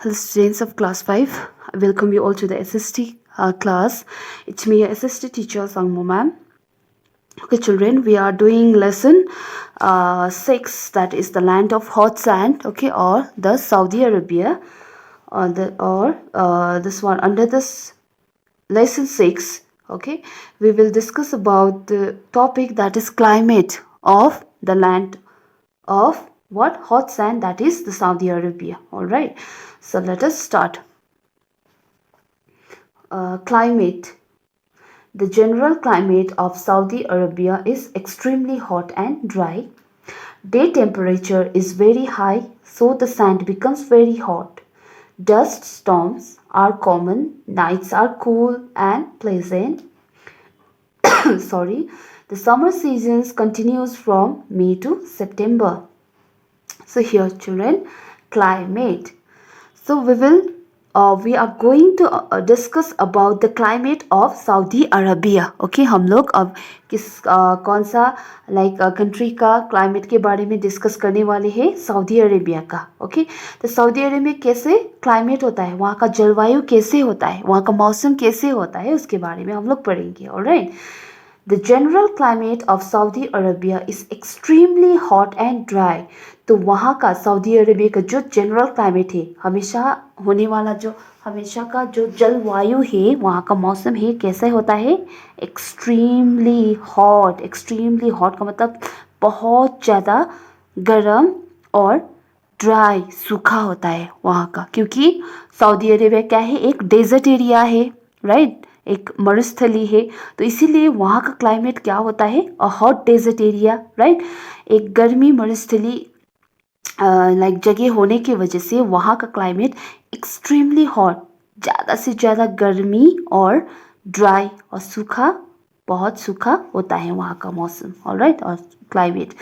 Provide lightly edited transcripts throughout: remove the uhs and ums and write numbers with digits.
Hello, students of class 5. I welcome you all to the SST class. It's me, your SST teacher, Sangmo ma'am. Okay, children, we are doing lesson 6, that is the land of hot sand, okay, or the Saudi Arabia, this one under this lesson 6, okay, we will discuss about the topic that is climate of the land of what hot sand, that is the Saudi Arabia. All right, so let us start. Climate. The general climate of Saudi Arabia is extremely hot and dry. Day temperature is very high, so the sand becomes very hot. Dust storms are common, nights are cool and pleasant. Sorry, the summer seasons continues from May to September. So here children, climate. So we are going to discuss about the climate of Saudi Arabia. Okay, हम लोग अब कौन सा country का climate के बारे में discuss करने वाले हैं, सऊदी अरेबिया का. ओके, तो सऊदी अरेबिया कैसे क्लाइमेट होता है, वहाँ का जलवायु कैसे होता है, वहाँ का मौसम कैसे होता है, उसके बारे में हम लोग पढ़ेंगे. Alright. The general climate of Saudi Arabia is extremely hot and dry. तो वहाँ का सऊदी अरेबिया का जो जनरल क्लाइमेट है, हमेशा होने वाला जो हमेशा का जो जलवायु है, वहाँ का मौसम है, कैसा होता है, एक्सट्रीमली हॉट. एक्सट्रीमली हॉट का मतलब बहुत ज़्यादा गर्म, और ड्राई सूखा होता है वहाँ का, क्योंकि सऊदी अरेबिया क्या है, एक डेजर्ट एरिया है, राइट, एक मरुस्थली है, तो इसीलिए वहाँ का क्लाइमेट क्या होता है, a hot desert area, right. एक गर्मी मरुस्थली जगह होने की वजह से वहाँ का क्लाइमेट एक्सट्रीमली हॉट, ज़्यादा से ज़्यादा गर्मी, और ड्राई और सूखा, बहुत सूखा होता है वहाँ का मौसम. ऑलराइट, और क्लाइमेट.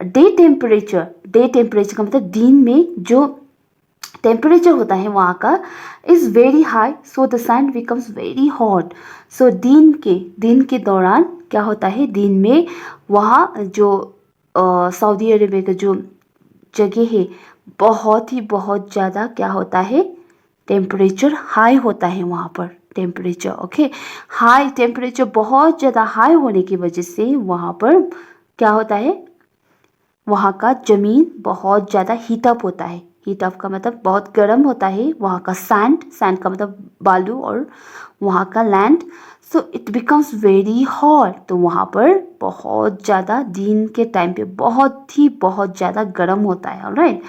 डे टेम्परेचर का मतलब दिन में जो टेम्परेचर होता है वहाँ का is very high, so the sand becomes very hot. So दिन के दौरान क्या होता है, दिन में वहाँ जो सऊदी अरेबिया का जो जगह है, बहुत ज़्यादा क्या होता है, टेम्परेचर हाई होता है वहाँ पर. टेम्परेचर ओके, हाई टेम्परेचर बहुत ज़्यादा हाई होने की वजह से वहाँ पर क्या होता है, वहाँ का ज़मीन बहुत ज़्यादा हीटअप होता है. हीटअप का मतलब बहुत गर्म होता है. वहाँ का सैंड का मतलब बालू, और वहाँ का land, so it becomes very hot. तो वहाँ पर बहुत ज़्यादा दिन के टाइम पे बहुत ज़्यादा गर्म होता है. Alright.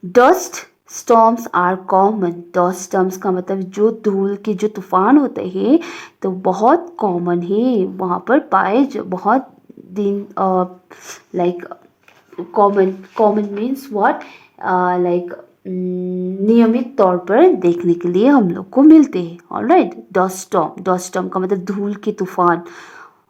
Dust storms are common. Dust storms का मतलब जो धूल के जो तूफान होते हैं, तो बहुत कॉमन है वहाँ पर पाए, जो बहुत दिन कॉमन मीन्स व्हाट, नियमित तौर पर देखने के लिए हम लोग को मिलते हैं. ऑलराइट. डस्ट स्टॉर्म का मतलब धूल के तूफान.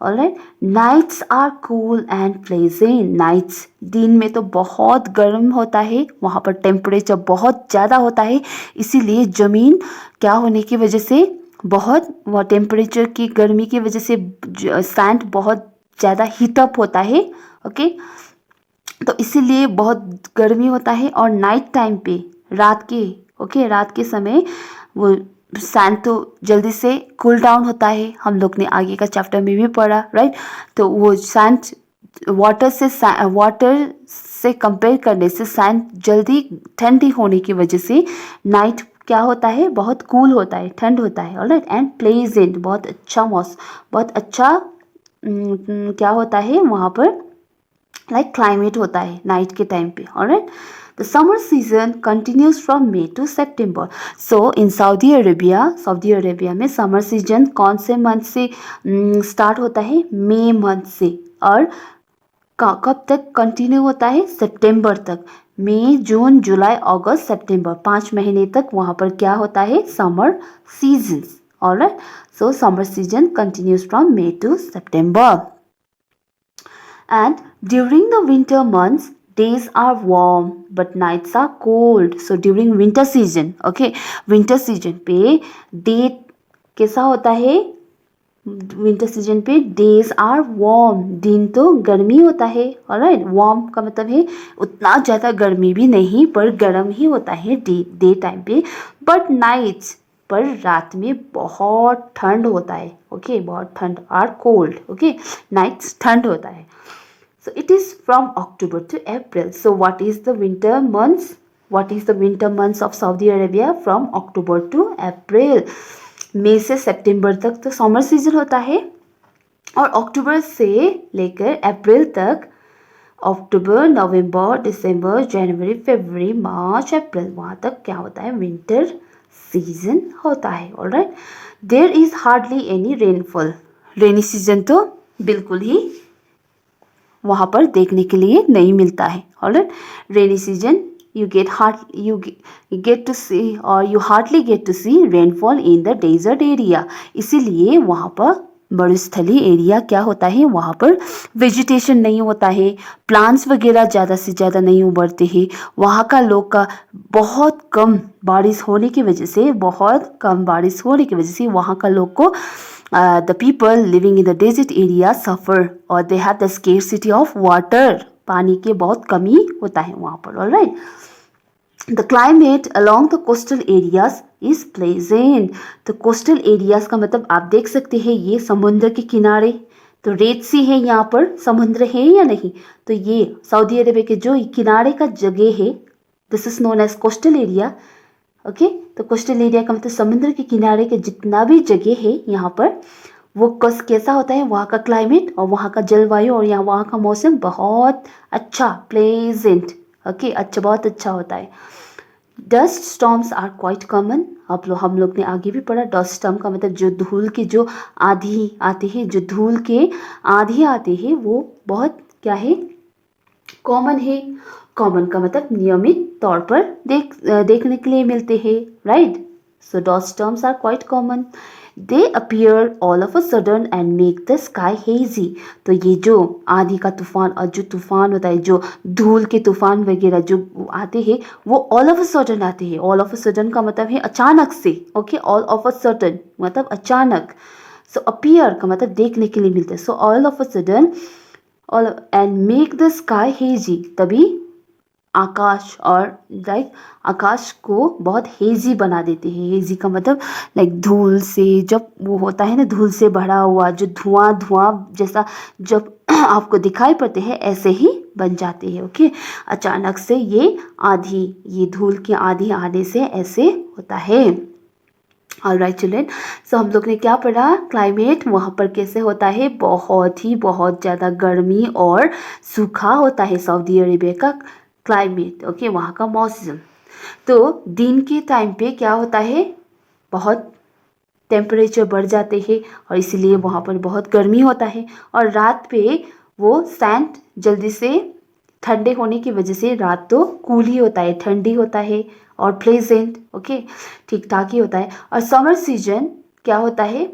Alright. Nights are cool and pleasant. Nights दिन में तो बहुत गर्म होता है, वहाँ पर टेम्परेचर बहुत ज़्यादा होता है, इसीलिए ज़मीन क्या होने की वजह से, बहुत वह टेम्परेचर की गर्मी की वजह से सैंड बहुत ज़्यादा हीटअप होता है. ओके, तो इसीलिए बहुत गर्मी होता है. और नाइट टाइम पे, रात के समय वो सैंड तो जल्दी से कूल डाउन होता है. हम लोग ने आगे का चैप्टर में भी पढ़ा, राइट. तो वो सैंड वाटर से कंपेयर करने से सैंड जल्दी ठंडी होने की वजह से नाइट क्या होता है, बहुत कूल होता है, ठंड होता है. ऑलराइट. एंड प्लेजेंट, बहुत अच्छा मौसम, बहुत अच्छा क्या होता है वहाँ पर, क्लाइमेट होता है नाइट के टाइम पे. Alright. The summer season continues from May to September. So in Saudi Arabia में समर सीजन कौन से मंथ से स्टार्ट होता है, मई मंथ से, और कब तक कंटिन्यू होता है, सितंबर तक. मई, जून, जुलाई, अगस्त, सितंबर, 5 महीने तक वहाँ पर क्या होता है, summer season. Alright. So summer season continues from May to September. And during the winter months, days are warm but nights are cold. So during winter season, okay, winter season पे डे कैसा होता है, winter season पे days are warm, दिन तो गर्मी होता है, ऑलराइट। वार्म का मतलब है उतना ज़्यादा गर्मी भी नहीं पर गर्म ही होता है डे टाइम पे। बट नाइट्स, पर रात में बहुत ठंड होता है, ओके बहुत ठंड, आर कोल्ड, ओके नाइट्स ठंड होता है। So it is from October to April. So what is the winter months? What is the winter months of Saudi Arabia? From October to April. मई से सितंबर तक तो समर सीजन होता है, और अक्टूबर से लेकर अप्रैल तक, अक्टूबर नवंबर दिसंबर जनवरी फरवरी मार्च अप्रैल, वहाँ तक क्या होता है, विंटर सीजन होता है, alright. There is hardly any rainfall, rainy season तो बिल्कुल ही वहाँ पर देखने के लिए नहीं मिलता है, alright. Rainy season you get to see or you hardly get to see rainfall in the desert area, इसीलिए वहाँ पर मरुस्थली एरिया क्या होता है, वहाँ पर वेजिटेशन नहीं होता है, प्लांट्स वगैरह ज़्यादा से ज़्यादा नहीं उभरते हैं। वहाँ का लोग का बहुत कम बारिश होने की वजह से, बहुत कम बारिश होने की वजह से वहाँ का लोग को the people living in the desert area suffer or they have the scarcity of water, पानी के बहुत कमी होता है वहाँ पर, alright. The climate along the coastal areas is pleasant. तो coastal areas का मतलब आप देख सकते हैं ये समुद्र के किनारे, तो रेड सी है यहाँ पर, समुद्र है या नहीं, तो ये सऊदी अरेबिया के जो किनारे का जगह है, this is known as coastal area, okay. तो कोस्टल एरिया का मतलब समुद्र के किनारे के जितना भी जगह है यहाँ पर, वो कैसा होता है, वहाँ का क्लाइमेट और वहाँ का जलवायु और यहाँ वहाँ का मौसम बहुत अच्छा, प्लेजेंट, ओके अच्छा, बहुत अच्छा होता है। Dust storms are quite common, हम लोग ने आगे भी पढ़ा, डस्ट स्टॉर्म का मतलब जो धूल के जो आंधी आते हैं, जो धूल के आंधी आते हैं वो बहुत क्या है, कॉमन है। कॉमन का मतलब नियमित तौर पर देखने के लिए मिलते हैं, right. So dust storms are quite common, they appear all of a sudden and make the sky hazy. तो ये जो आंधी का तूफान और जो तूफान होता है, जो धूल के तूफान वगैरह जो आते हैं, वो ऑल ऑफ अ सडन आते हैं। ऑल ऑफ अ सडन का मतलब है अचानक से, okay all of a sudden मतलब अचानक। सो अपीयर का मतलब देखने के लिए मिलता है, so all of a sudden all and make the sky hazy, तभी आकाश और लाइक आकाश को बहुत हेजी बना देते हैं। हेजी का मतलब लाइक धूल से, जब वो होता है ना धूल से भरा हुआ जो धुआं धुआं जैसा जब आपको दिखाई पड़ते हैं, ऐसे ही बन जाते हैं, ओके। अचानक से ये आंधी, ये धूल की आंधी आने से ऐसे होता है, ऑलराइट चिल्ड्रन। सो हम लोग ने क्या पढ़ा, क्लाइमेट वहाँ पर कैसे होता है, बहुत ज़्यादा गर्मी और सूखा होता है सऊदी अरेबिया का क्लाइमेट, ओके वहाँ का मौसम। तो दिन के टाइम पे क्या होता है, बहुत टेम्परेचर बढ़ जाते हैं और इसीलिए वहाँ पर बहुत गर्मी होता है, और रात पे वो सैंड जल्दी से ठंडे होने की वजह से रात तो कूल ही होता है, ठंडी होता है और प्लेजेंट, ओके ठीक ठाक ही होता है। और समर सीजन क्या होता है,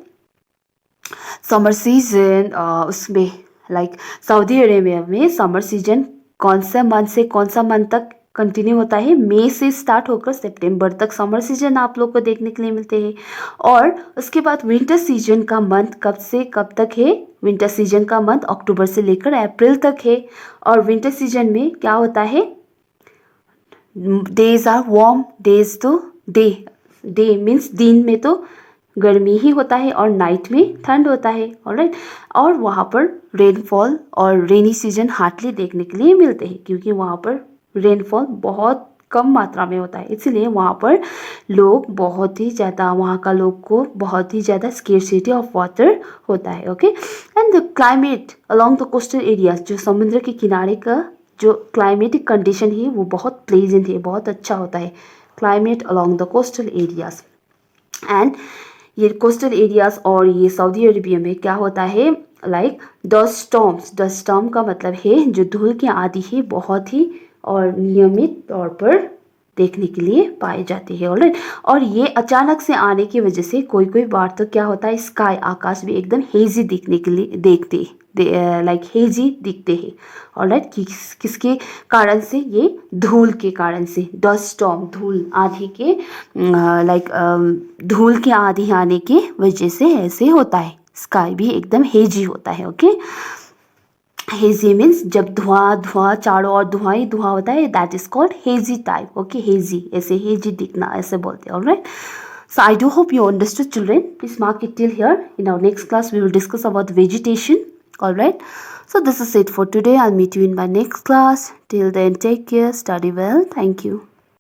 समर सीजन उसमें लाइक सऊदी अरेबिया में समर सीजन कौन सा मंथ से कौन सा मंथ तक कंटिन्यू होता है, मई से स्टार्ट होकर सितंबर तक समर सीजन आप लोग को देखने के लिए मिलते हैं। और उसके बाद विंटर सीजन का मंथ कब से कब तक है, विंटर सीजन का मंथ अक्टूबर से लेकर अप्रैल तक है। और विंटर सीजन में क्या होता है, डेज आर वार्म, डेज तो डे मीन्स दिन में तो गर्मी ही होता है और नाइट में ठंड होता है, ऑलराइट। और वहाँ पर रेनफॉल और रेनी सीजन हार्डली देखने के लिए मिलते हैं, क्योंकि वहाँ पर रेनफॉल बहुत कम मात्रा में होता है, इसलिए वहाँ पर लोग बहुत ही ज़्यादा, वहाँ का लोग को बहुत ही ज़्यादा स्केर्सिटी ऑफ वाटर होता है, okay. And the climate along the coastal areas, जो समुद्र के किनारे का जो क्लाइमेटिक कंडीशन है वो बहुत प्लेजेंट है, बहुत अच्छा होता है climate along the coastal areas. And ये कोस्टल एरियाज और ये सऊदी अरेबिया में क्या होता है, like dust storms, dust storm का मतलब है जो धूल की आंधी है बहुत ही और नियमित तौर पर देखने के लिए पाए जाते हैं, ऑलराइट। और ये अचानक से आने की वजह से कोई बार तो क्या होता है, स्काई आकाश भी एकदम हेजी दिखने के लिए लाइक हेजी दिखते हैं, ऑलराइट। किसके कारण से, ये धूल के कारण से, डस्ट स्टॉर्म धूल आंधी के लाइक धूल के आंधी आने के वजह से ऐसे होता है स्काई भी एकदम हेजी होता है. ओके, हेजी मीन्स जब धुआं चारों ओर धुआं ही धुआं होता है, that is called hazy type. Okay, hazy, ऐसे हेजी दिखना ऐसे बोलते हैं. Alright, so I do hope you understood, children. Please mark it till here. In our next class we will discuss about vegetation. Alright, so this is it for today. I'll meet you in my next class. Till then, take care, study well. Thank you.